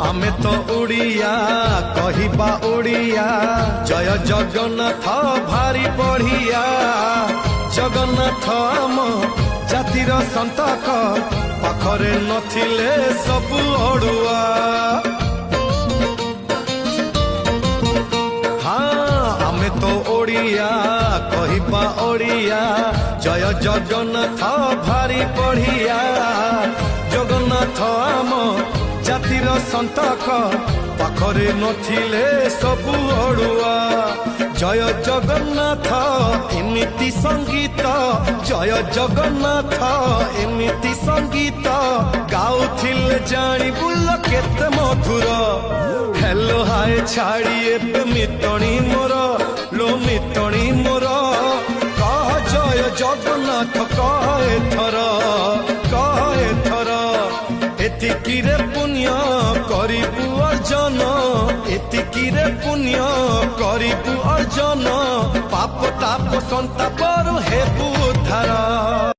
आमे तो उड़िया कहिबा उड़िया जय जगन्नाथ भारी बढ़िया जगन्नाथ आम जातिर संतक पाखरे नथिले सबु अड़ुआ हाँ आमे तो ओडिया कहिबा ओडिया जय जगन्नाथ भारी बढ़िया जगन्नाथ आम जातिर संतक पाखरे नथिले सबु अड़ुआ जय जगन्नाथ एमिति संगीत जय जगन्नाथ एमिति संगीत गाउथिले जानी बुल केते मधुर हेलो हाय छाड़ी एबे मितणी मोर लो मितणी मोर कह जय जगन्नाथ कहे थर एतिकिरे पुण्य करिबु अर्जन एतिकिरे पुण्य करिबु अर्जन पाप ताप संतापर हेबु उद्धार।